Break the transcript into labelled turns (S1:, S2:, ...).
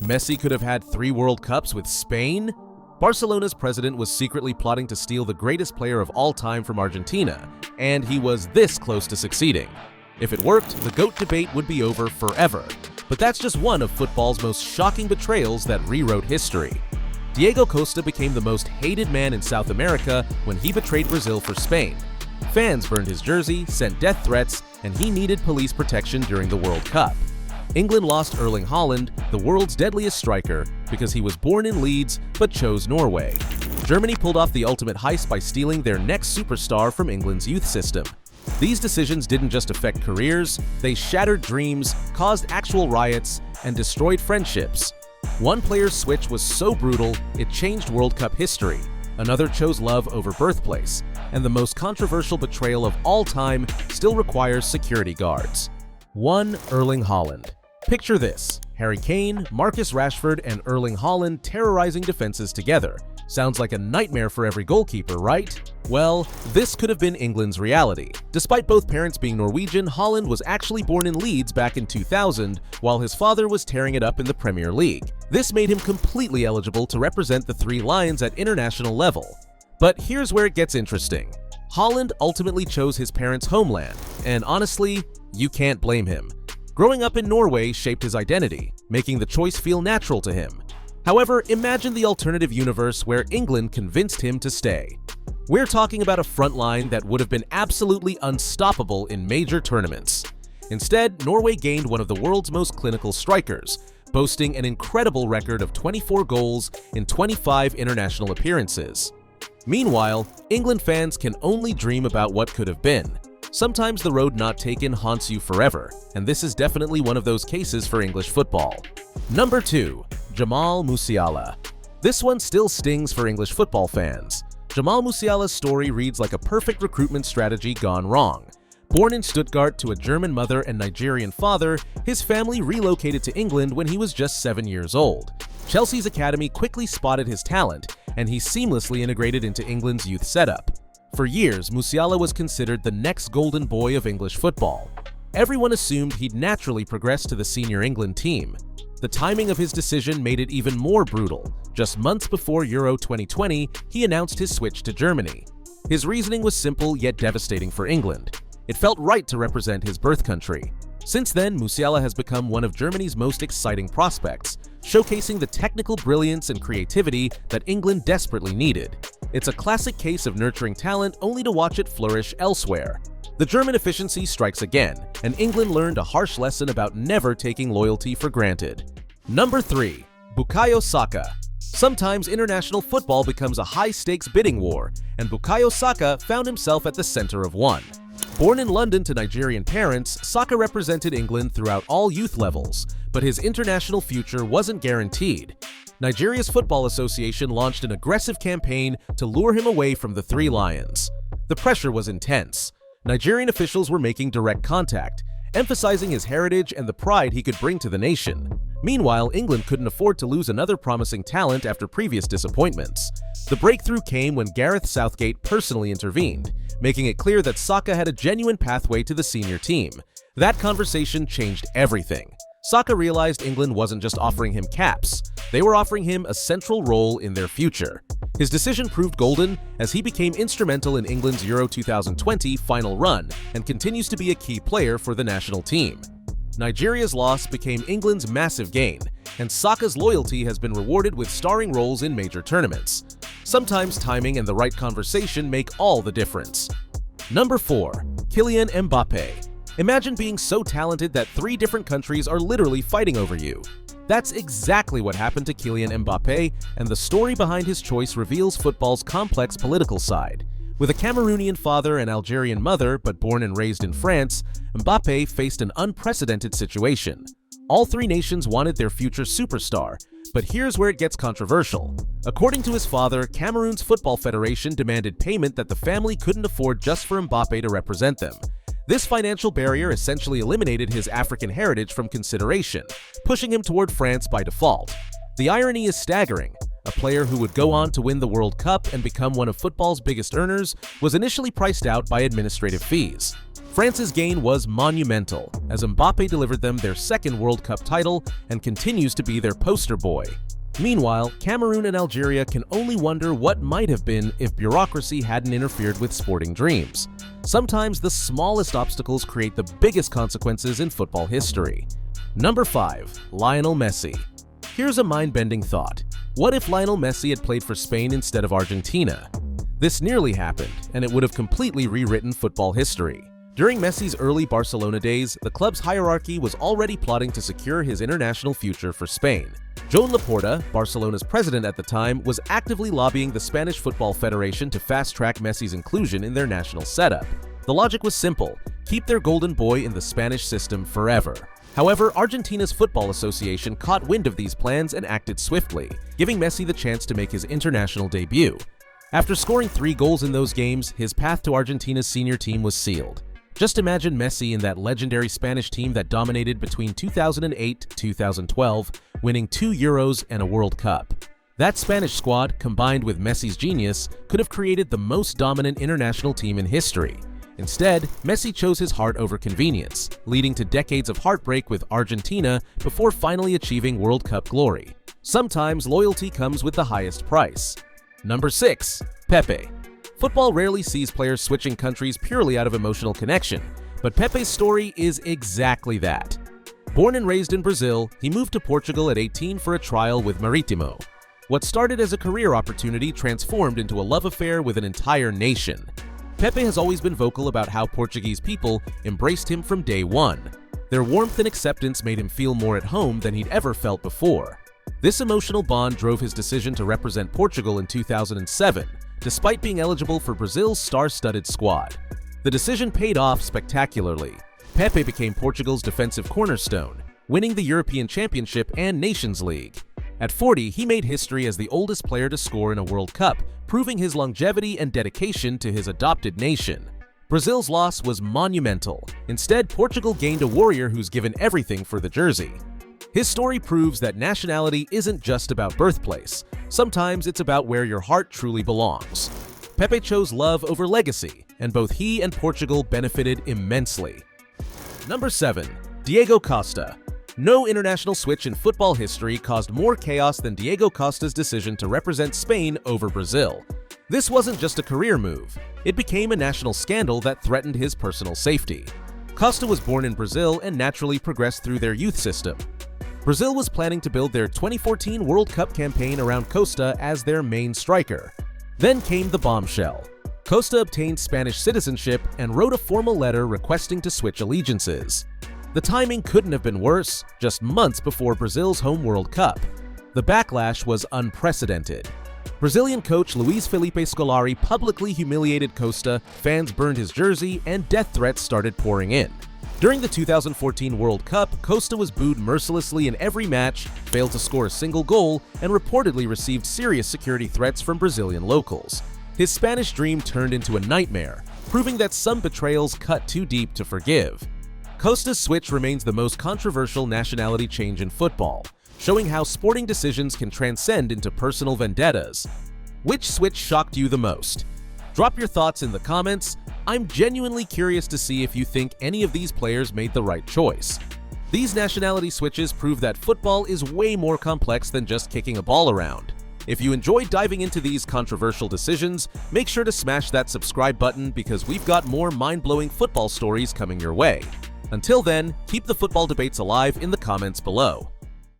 S1: Messi could have had 3 World Cups with Spain? Barcelona's president was secretly plotting to steal the greatest player of all time from Argentina, and he was this close to succeeding. If it worked, the GOAT debate would be over forever. But that's just one of football's most shocking betrayals that rewrote history. Diego Costa became the most hated man in South America when he betrayed Brazil for Spain. Fans burned his jersey, sent death threats, and he needed police protection during the World Cup. England lost Erling Haaland, the world's deadliest striker, because he was born in Leeds but chose Norway. Germany pulled off the ultimate heist by stealing their next superstar from England's youth system. These decisions didn't just affect careers, they shattered dreams, caused actual riots, and destroyed friendships. One player's switch was so brutal, it changed World Cup history. Another chose love over birthplace. And the most controversial betrayal of all time still requires security guards. 1. Erling Haaland. Picture this: Harry Kane, Marcus Rashford, and Erling Haaland terrorizing defenses together. Sounds like a nightmare for every goalkeeper, right? Well, this could have been England's reality. Despite both parents being Norwegian, Haaland was actually born in Leeds back in 2000, while his father was tearing it up in the Premier League. This made him completely eligible to represent the Three Lions at international level. But here's where it gets interesting. Haaland ultimately chose his parents' homeland, and honestly, you can't blame him. Growing up in Norway shaped his identity, making the choice feel natural to him. However, imagine the alternative universe where England convinced him to stay. We're talking about a front line that would have been absolutely unstoppable in major tournaments. Instead, Norway gained one of the world's most clinical strikers, boasting an incredible record of 24 goals in 25 international appearances. Meanwhile, England fans can only dream about what could have been. Sometimes the road not taken haunts you forever, and this is definitely one of those cases for English football. Number 2. Jamal Musiala. This one still stings for English football fans. Jamal Musiala's story reads like a perfect recruitment strategy gone wrong. Born in Stuttgart to a German mother and Nigerian father, his family relocated to England when he was just 7 years old. Chelsea's academy quickly spotted his talent, and he seamlessly integrated into England's youth setup. For years, Musiala was considered the next golden boy of English football. Everyone assumed he'd naturally progress to the senior England team. The timing of his decision made it even more brutal. Just months before Euro 2020, he announced his switch to Germany. His reasoning was simple yet devastating for England. It felt right to represent his birth country. Since then, Musiala has become one of Germany's most exciting prospects, showcasing the technical brilliance and creativity that England desperately needed. It's a classic case of nurturing talent only to watch it flourish elsewhere. The German efficiency strikes again, and England learned a harsh lesson about never taking loyalty for granted. Number 3. Bukayo Saka. Sometimes international football becomes a high-stakes bidding war, and Bukayo Saka found himself at the center of one. Born in London to Nigerian parents, Saka represented England throughout all youth levels, but his international future wasn't guaranteed. Nigeria's Football Association launched an aggressive campaign to lure him away from the Three Lions. The pressure was intense. Nigerian officials were making direct contact, emphasizing his heritage and the pride he could bring to the nation. Meanwhile, England couldn't afford to lose another promising talent after previous disappointments. The breakthrough came when Gareth Southgate personally intervened, making it clear that Saka had a genuine pathway to the senior team. That conversation changed everything. Saka realized England wasn't just offering him caps, they were offering him a central role in their future. His decision proved golden as he became instrumental in England's Euro 2020 final run and continues to be a key player for the national team. Nigeria's loss became England's massive gain, and Saka's loyalty has been rewarded with starring roles in major tournaments. Sometimes timing and the right conversation make all the difference. Number 4. Kylian Mbappé. Imagine being so talented that 3 different countries are literally fighting over you. That's exactly what happened to Kylian Mbappé, and the story behind his choice reveals football's complex political side. With a Cameroonian father and Algerian mother, but born and raised in France, Mbappé faced an unprecedented situation. All 3 nations wanted their future superstar, but here's where it gets controversial. According to his father, Cameroon's Football Federation demanded payment that the family couldn't afford just for Mbappé to represent them. This financial barrier essentially eliminated his African heritage from consideration, pushing him toward France by default. The irony is staggering. a player who would go on to win the World Cup and become one of football's biggest earners, was initially priced out by administrative fees. France's gain was monumental, as Mbappe delivered them their second World Cup title and continues to be their poster boy. Meanwhile, Cameroon and Algeria can only wonder what might have been if bureaucracy hadn't interfered with sporting dreams. Sometimes the smallest obstacles create the biggest consequences in football history. Number 5. Lionel Messi. Here's a mind-bending thought. What if Lionel Messi had played for Spain instead of Argentina? This nearly happened, and it would have completely rewritten football history. During Messi's early Barcelona days, the club's hierarchy was already plotting to secure his international future for Spain. Joan Laporta, Barcelona's president at the time, was actively lobbying the Spanish Football Federation to fast-track Messi's inclusion in their national setup. The logic was simple: keep their golden boy in the Spanish system forever. However, Argentina's Football Association caught wind of these plans and acted swiftly, giving Messi the chance to make his international debut. After scoring 3 goals in those games, his path to Argentina's senior team was sealed. Just imagine Messi in that legendary Spanish team that dominated between 2008 to 2012, winning 2 Euros and a World Cup. That Spanish squad, combined with Messi's genius, could have created the most dominant international team in history. Instead, Messi chose his heart over convenience, leading to decades of heartbreak with Argentina before finally achieving World Cup glory. Sometimes loyalty comes with the highest price. Number 6. Pepe. Football rarely sees players switching countries purely out of emotional connection, but Pepe's story is exactly that. Born and raised in Brazil, he moved to Portugal at 18 for a trial with Marítimo. What started as a career opportunity transformed into a love affair with an entire nation. Pepe has always been vocal about how Portuguese people embraced him from day one. Their warmth and acceptance made him feel more at home than he'd ever felt before. This emotional bond drove his decision to represent Portugal in 2007, despite being eligible for Brazil's star-studded squad. The decision paid off spectacularly. Pepe became Portugal's defensive cornerstone, winning the European Championship and Nations League. At 40, he made history as the oldest player to score in a World Cup, proving his longevity and dedication to his adopted nation. Brazil's loss was monumental. Instead, Portugal gained a warrior who's given everything for the jersey. His story proves that nationality isn't just about birthplace. Sometimes it's about where your heart truly belongs. Pepe chose love over legacy, and both he and Portugal benefited immensely. Number 7. Diego Costa. No international switch in football history caused more chaos than Diego Costa's decision to represent Spain over Brazil. This wasn't just a career move. It became a national scandal that threatened his personal safety. Costa was born in Brazil and naturally progressed through their youth system. Brazil was planning to build their 2014 World Cup campaign around Costa as their main striker. Then came the bombshell. Costa obtained Spanish citizenship and wrote a formal letter requesting to switch allegiances. The timing couldn't have been worse, just months before Brazil's home World Cup. The backlash was unprecedented. Brazilian coach Luiz Felipe Scolari publicly humiliated Costa, fans burned his jersey, and death threats started pouring in. During the 2014 World Cup, Costa was booed mercilessly in every match, failed to score a single goal, and reportedly received serious security threats from Brazilian locals. His Spanish dream turned into a nightmare, proving that some betrayals cut too deep to forgive. Costa's switch remains the most controversial nationality change in football, showing how sporting decisions can transcend into personal vendettas. Which switch shocked you the most? Drop your thoughts in the comments. I'm genuinely curious to see if you think any of these players made the right choice. These nationality switches prove that football is way more complex than just kicking a ball around. If you enjoyed diving into these controversial decisions, make sure to smash that subscribe button because we've got more mind-blowing football stories coming your way. Until then, keep the football debates alive in the comments below.